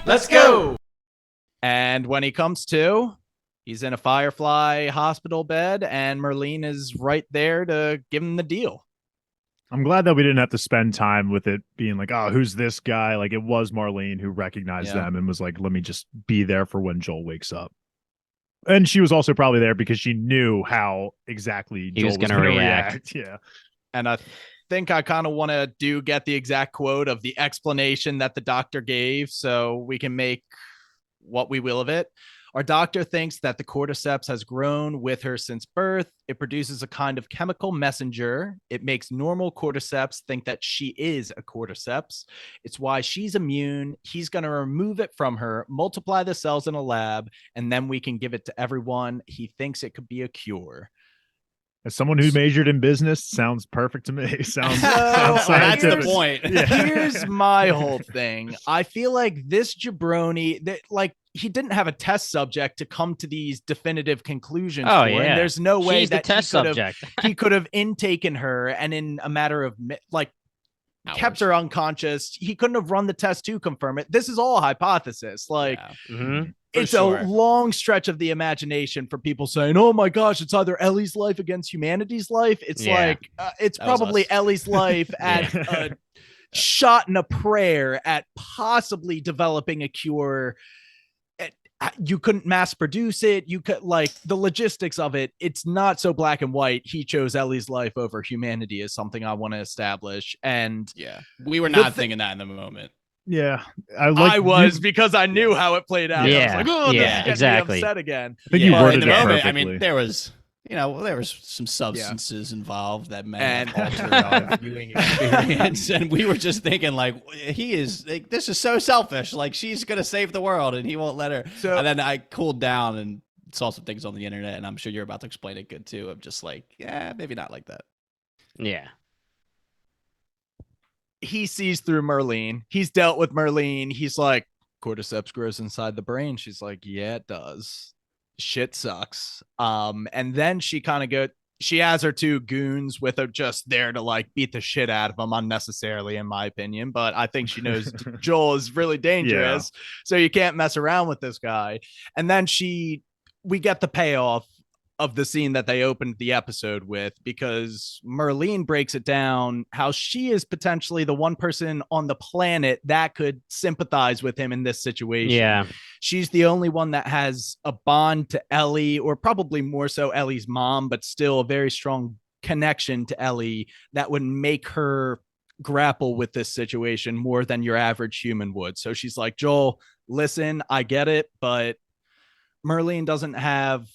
Let's go. And when he comes to, he's in a Firefly hospital bed, and Marlene is right there to give him the deal. I'm glad that we didn't have to spend time with it being like, oh, who's this guy? Like, it was Marlene who recognized them and was like, let me just be there for when Joel wakes up. And she was also probably there because she knew how exactly Joel was going to react. Yeah. And I think I kind of want to get the exact quote of the explanation that the doctor gave so we can make what we will of it. Our doctor thinks that the cordyceps has grown with her since birth. It produces a kind of chemical messenger. It makes normal cordyceps think that she is a cordyceps. It's why she's immune. He's going to remove it from her, multiply the cells in a lab, and then we can give it to everyone. He thinks it could be a cure. As someone who majored in business, sounds perfect to me. Sounds that's the point. Yeah. Here's my whole thing. I feel like this jabroni, that like he didn't have a test subject to come to these definitive conclusions. Oh, for, yeah. And there's no way She's that the test subject. he could have intaken her and in a matter of like kept her unconscious. He couldn't have run the test to confirm it. This is all hypothesis. Like it's a long stretch of the imagination for people saying, oh my gosh, it's either Ellie's life against humanity's life. It's like it's probably Ellie's life at a shot in a prayer at possibly developing a cure. You couldn't mass produce it. You could like the logistics of it. It's not so black and white. He chose Ellie's life over humanity is something I want to establish. And we were not thinking that in the moment. Yeah, I was because I knew how it played out. Yeah, I was like, oh, yeah, exactly. Upset again. I think you worded in the it moment, perfectly. I mean, there was some substances involved that may have altered our viewing experience, and we were just thinking like, he is like, this is so selfish. Like she's gonna save the world, and he won't let her. So, and then I cooled down and saw some things on the internet, and I'm sure you're about to explain it good too. Of just like, yeah, maybe not like that. Yeah. He sees through Marlene. He's dealt with Marlene. He's like, cordyceps grows inside the brain. She's like, yeah, it does. Shit sucks. And then she kind of she has her two goons with her just there to like beat the shit out of him unnecessarily, in my opinion. But I think she knows Joel is really dangerous. Yeah. So you can't mess around with this guy. And then we get the payoff of the scene that they opened the episode with, because Marlene breaks it down how she is potentially the one person on the planet that could sympathize with him in this situation. Yeah. She's the only one that has a bond to Ellie, or probably more so Ellie's mom, but still a very strong connection to Ellie that would make her grapple with this situation more than your average human would. So she's like, Joel, listen, I get it, but Marlene doesn't have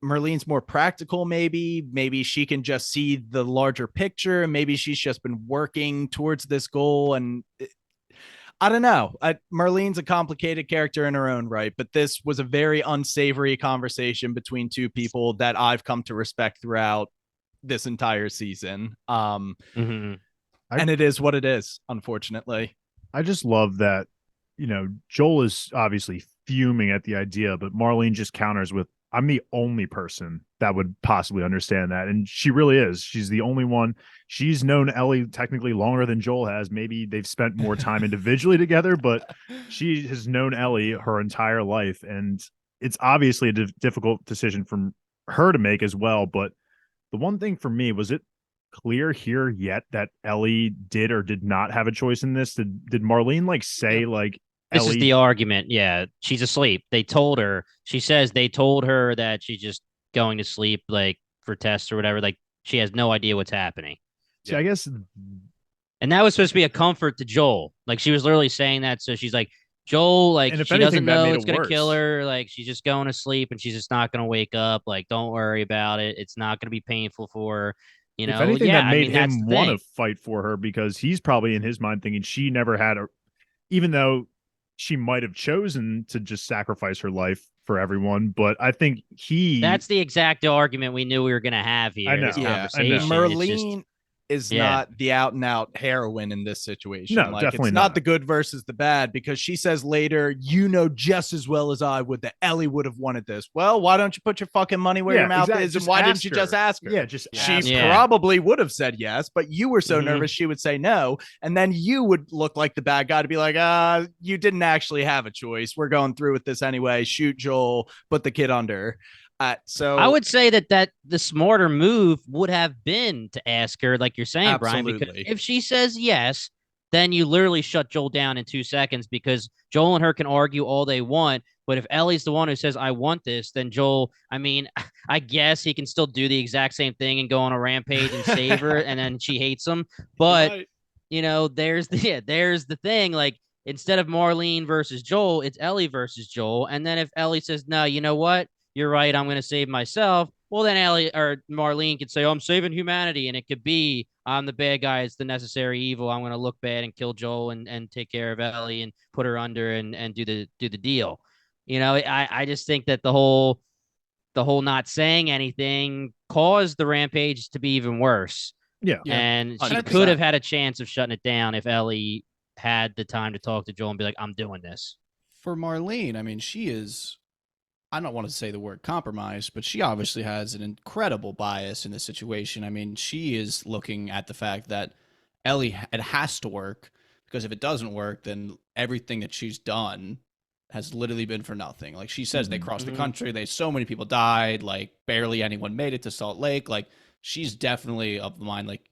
Marlene's more practical. Maybe she can just see the larger picture. Maybe she's just been working towards this goal. And I don't know. Marlene's a complicated character in her own right, but this was a very unsavory conversation between two people that I've come to respect throughout this entire season. And it is what it is, unfortunately. I just love that, Joel is obviously fuming at the idea, but Marlene just counters with, I'm the only person that would possibly understand that. And she really is. She's the only one. She's known Ellie technically longer than Joel has. Maybe they've spent more time individually together, but she has known Ellie her entire life. And it's obviously a difficult decision for her to make as well. But the one thing for me, was it clear here yet that Ellie did or did not have a choice in this? Did Marlene say this Ellie... is the argument. Yeah, she's asleep. They told her. She says they told her that she's just going to sleep, like for tests or whatever. Like she has no idea what's happening. See, I guess, and that was supposed to be a comfort to Joel. Like she was literally saying that, so she's like, Joel, like she doesn't know it's gonna kill her. Like she's just going to sleep, and she's just not gonna wake up. Like don't worry about it. It's not gonna be painful for her. If anything, that made him want to fight for her, because he's probably in his mind thinking she never had even though she might have chosen to just sacrifice her life for everyone. But I think that's the exact argument we knew we were going to have here. I know. This conversation. Marlene, is not the out and out heroine in this situation. No, like, definitely it's not the good versus the bad, because she says later, you know just as well as I would that Ellie would have wanted this. Well, why don't you put your fucking money where your mouth is? And why didn't you just ask her? Yeah, just she probably would have said yes, but you were so nervous she would say no. And then you would look like the bad guy to be like, you didn't actually have a choice. We're going through with this anyway. Shoot Joel, put the kid under. So I would say that the smarter move would have been to ask her, like you're saying, absolutely. Brian, because if she says yes, then you literally shut Joel down in 2 seconds, because Joel and her can argue all they want. But if Ellie's the one who says, I want this, then Joel, I mean, I guess he can still do the exact same thing and go on a rampage and save her, and then she hates him. But, there's the thing. Like, instead of Marlene versus Joel, it's Ellie versus Joel. And then if Ellie says, no, you know what? You're right, I'm going to save myself. Well, then Ellie or Marlene could say, oh, I'm saving humanity. And it could be, I'm the bad guy. It's the necessary evil. I'm going to look bad and kill Joel and take care of Ellie and put her under and do the deal. I just think that the whole not saying anything caused the rampage to be even worse. Yeah. And 100%. she could have had a chance of shutting it down if Ellie had the time to talk to Joel and be like, I'm doing this. For Marlene, I mean, she is, I don't want to say the word compromise, but she obviously has an incredible bias in this situation. I mean, she is looking at the fact that Ellie, it has to work, because if it doesn't work, then everything that she's done has literally been for nothing. Like she says, they crossed the country, so many people died, like barely anyone made it to Salt Lake. Like, she's definitely of the mind. Like,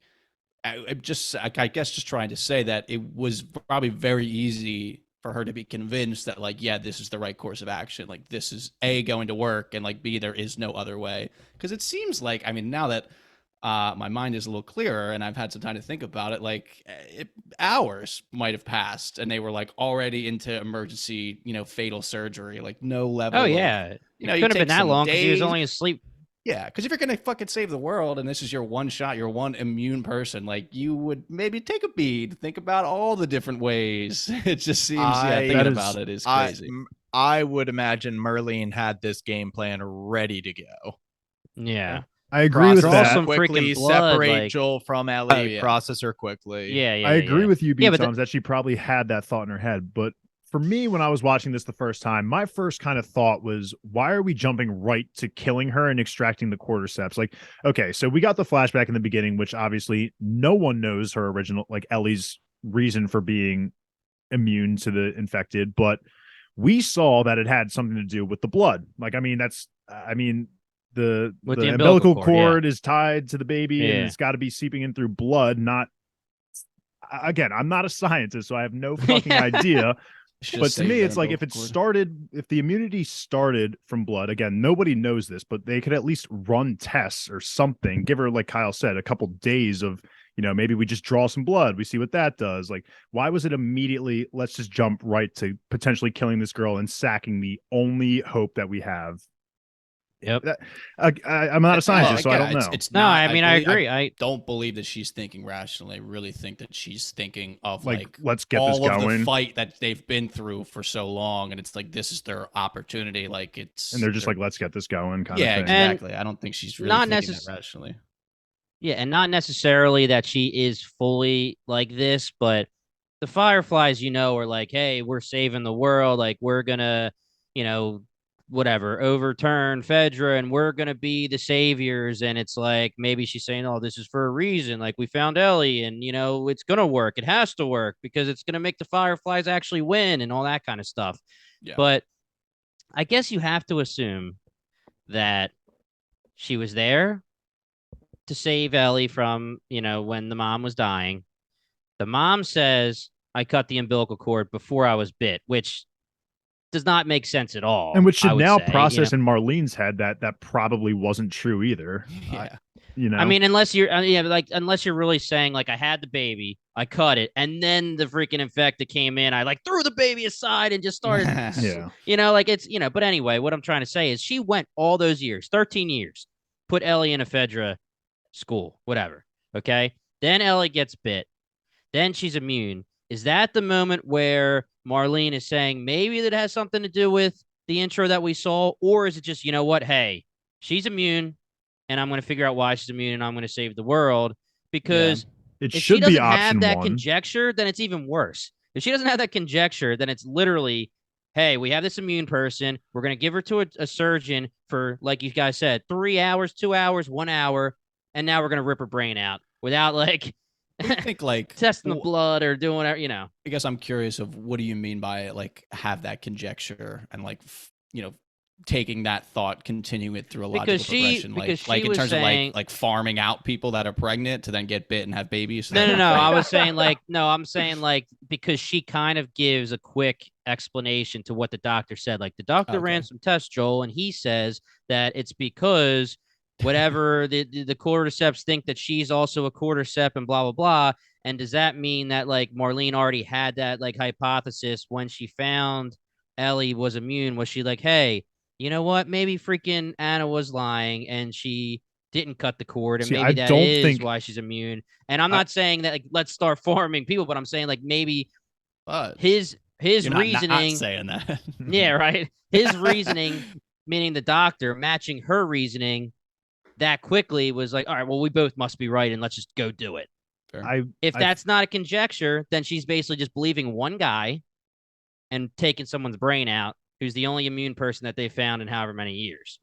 I guess just trying to say that it was probably very easy for her to be convinced that, like, yeah, this is the right course of action. Like, this is A, going to work, and like B, there is no other way. Because it seems like, I mean, now that my mind is a little clearer and I've had some time to think about it, like hours might have passed and they were like already into emergency, fatal surgery, like no level. Oh yeah. It couldn't have been that long because he was only asleep. Yeah, because if you're gonna fucking save the world and this is your one shot, your one immune person, like you would maybe take a beat, think about all the different ways. It just seems, thinking about it is crazy. I would imagine Marlene had this game plan ready to go. Yeah. I agree with that. Some quickly blood, separate Joel from Ellie, process her quickly. Yeah. I agree with you, B-Toms, that she probably had that thought in her head. But for me, when I was watching this the first time, my first kind of thought was, why are we jumping right to killing her and extracting the cordyceps? Like, okay, so we got the flashback in the beginning, which obviously no one knows her original, like Ellie's reason for being immune to the infected, but we saw that it had something to do with the blood. Like, the umbilical cord is tied to the baby and it's got to be seeping in through blood. Not, again, I'm not a scientist, so I have no fucking idea. But to me, it's like if the immunity started from blood, again, nobody knows this, but they could at least run tests or something. Give her, like Kyle said, a couple days of, maybe we just draw some blood. We see what that does. Like, why was it immediately, let's just jump right to potentially killing this girl and sacking the only hope that we have? Yep. I'm not a scientist, so I don't know. It's not, I agree. I don't believe that she's thinking rationally. I really think that she's thinking of like let's get all this going. Of the fight that they've been through for so long, and it's like this is their opportunity. Like and they're just like, let's get this going. Kind of thing. Exactly. I don't think she's really thinking that rationally. Yeah, and not necessarily that she is fully like this, but the Fireflies, are like, hey, we're saving the world. Like, we're gonna, whatever, overturn Fedra and we're going to be the saviors. And it's like, maybe she's saying, oh, this is for a reason. Like, we found Ellie and, it's going to work. It has to work because it's going to make the Fireflies actually win and all that kind of stuff. Yeah. But I guess you have to assume that she was there to save Ellie from, when the mom was dying. The mom says, I cut the umbilical cord before I was bit, which does not make sense at all. And which should now process in Marlene's head that probably wasn't true either. Yeah. I mean, unless you're unless you're really saying like, I had the baby, I cut it, and then the freaking infected came in, I like threw the baby aside and just started, it's, but anyway, what I'm trying to say is she went all those years, 13 years, put Ellie in a Fedra school, whatever. Okay. Then Ellie gets bit. Then she's immune. Is that the moment where Marlene is saying maybe that has something to do with the intro that we saw? Or is it just, hey, she's immune and I'm going to figure out why she's immune and I'm going to save the world? because it if should she doesn't be option have that one. conjecture, then it's even worse. If she doesn't have that conjecture, then it's literally, hey, we have this immune person. We're going to give her to a surgeon for, like you guys said, 3 hours, 2 hours, 1 hour, and now we're going to rip her brain out without like I think like testing the blood or doing whatever, you know. I guess I'm curious of what do you mean by like have that conjecture and like taking that thought, continuing it through a logical progression, like in terms of like farming out people that are pregnant to then get bit and have babies. No. I was saying I'm saying because she kind of gives a quick explanation to what the doctor said. Like the doctor ran some tests, Joel, and he says that it's because whatever the cordyceps think that she's also a cordyceps and blah blah blah. And does that mean that like Marlene already had that like hypothesis when she found Ellie was immune? Was she like, hey, you know what? Maybe freaking Anna was lying and she didn't cut the cord, and maybe that is why she's immune. And I'm not saying that like let's start farming people, but I'm saying like maybe his reasoning. Not saying that. Yeah, right. His reasoning, meaning the doctor, matching her reasoning that quickly was like, all right, well, we both must be right, and let's just go do it. If that's not a conjecture, then she's basically just believing one guy and taking someone's brain out, who's the only immune person that they found in however many years.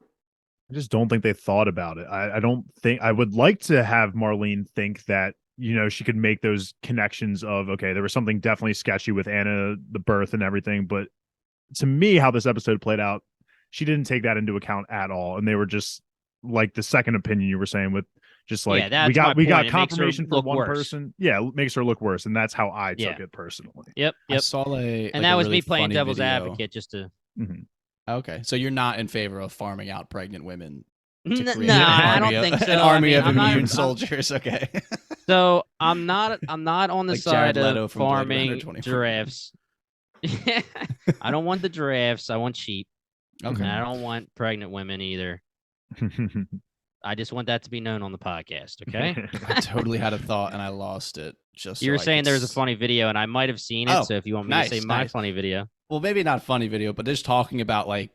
I just don't think they thought about it. I don't think I would like to have Marlene think that, you know, she could make those connections of, okay, there was something definitely sketchy with Anna, the birth and everything. But to me, how this episode played out, she didn't take that into account at all. And they were just like the second opinion you were saying with just like, we got confirmation for one person. Yeah, it makes her look worse. And that's how I took it personally. Yep. I saw and that was me playing devil's advocate just to. Mm-hmm. Okay, so you're not in favor of farming out pregnant women? No, I don't think so. An army of immune soldiers. Okay. So I'm not on the like side of farming giraffes. I don't want the giraffes. I want sheep. Okay. And I don't want pregnant women either. I just want that to be known on the podcast. Okay. I totally had a thought and I lost it. You were saying there was a funny video, and I might have seen it. So if you want me to say my funny video. Well, maybe not funny video, but just talking about like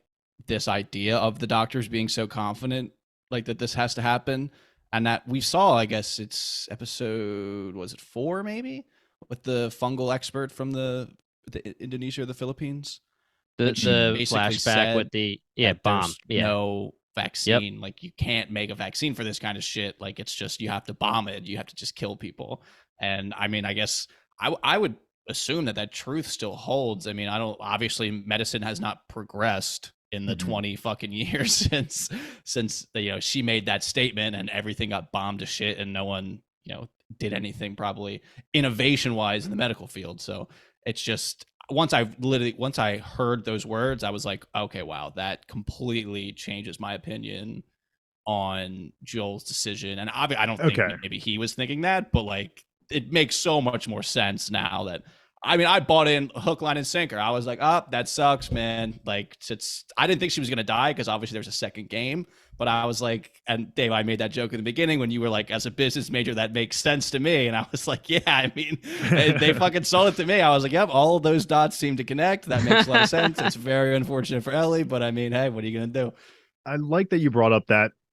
this idea of the doctors being so confident, like that this has to happen, and that we saw, I guess it's episode, was it 4 maybe, with the fungal expert from the Indonesia or the Philippines. The flashback with the bomb. No vaccine. Like you can't make a vaccine for this kind of shit. Like it's just you have to bomb it. You have to just kill people. And I mean, I guess I would assume that truth still holds. I mean, obviously medicine has not progressed in the 20 fucking years since you know she made that statement and everything got bombed to shit and no one, you know, did anything probably innovation wise in the medical field. So it's just once I heard those words, I was like, okay, wow, that completely changes my opinion on Joel's decision. And I don't think maybe he was thinking that, but like it makes so much more sense now that, I mean, I bought in hook, line, and sinker. I was like, oh, that sucks, man. Like, I didn't think she was going to die because obviously there's a second game. But I was like, and Dave, I made that joke in the beginning when you were like, as a business major, that makes sense to me. And I was like, yeah, I mean, they fucking sold it to me. I was like, yep, all of those dots seem to connect. That makes a lot of sense. It's very unfortunate for Ellie, but I mean, hey, what are you going to do? I like that you brought up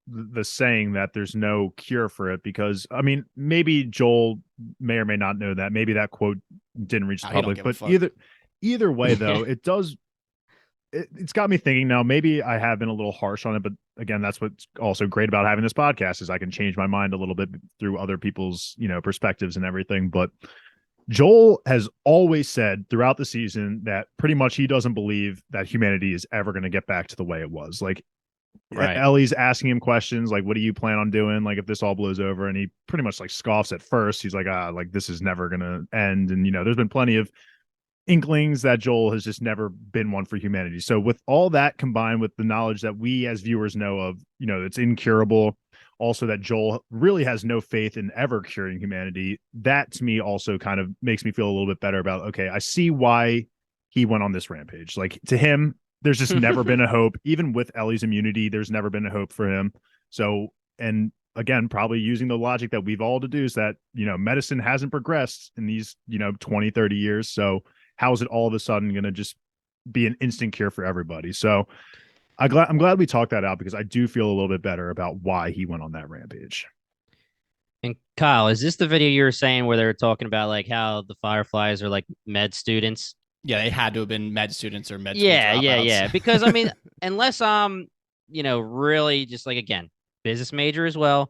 the saying that there's no cure for it, because I mean, maybe Joel may or may not know that. Maybe that quote didn't reach the public, but either way though, it's got me thinking now. Maybe I have been a little harsh on it, but again, that's what's also great about having this podcast is I can change my mind a little bit through other people's, you know, perspectives and everything. But Joel has always said throughout the season that pretty much he doesn't believe that humanity is ever going to get back to the way it was. Like, right. Ellie's asking him questions like, what do you plan on doing? Like, if this all blows over, and he pretty much like scoffs at first. He's like, like this is never going to end. And, you know, there's been plenty of inklings that Joel has just never been one for humanity. So with all that combined with the knowledge that we as viewers know of, you know, it's incurable. Also that Joel really has no faith in ever curing humanity. That to me also kind of makes me feel a little bit better about, okay, I see why he went on this rampage. Like to him, there's just never been a hope. Even with Ellie's immunity, there's never been a hope for him. So, and again, probably using the logic that we've all deduced that, you know, medicine hasn't progressed in these, you know, 20, 30 years. So how is it all of a sudden going to just be an instant cure for everybody? So I'm glad we talked that out, because I do feel a little bit better about why he went on that rampage. And Kyle, is this the video you were saying where they were talking about like how the Fireflies are like med students? Yeah, they had to have been med students or med yeah, school dropouts. Yeah. Because I mean, unless really just like again, business major as well.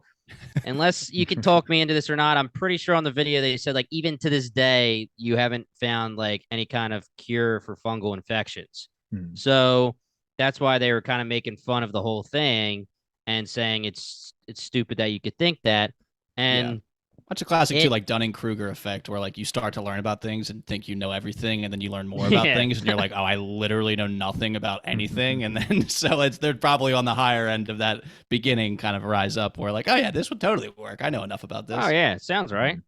Unless you could talk me into this or not, I'm pretty sure on the video they said like even to this day you haven't found like any kind of cure for fungal infections. So that's why they were kind of making fun of the whole thing and saying it's stupid that you could think that. And much a classic too, like Dunning-Kruger effect, where like you start to learn about things and think you know everything, and then you learn more about things, and you're like, oh, I literally know nothing about anything. And then so they're probably on the higher end of that beginning kind of rise up, where like, oh yeah, this would totally work. I know enough about this. Oh yeah, sounds right.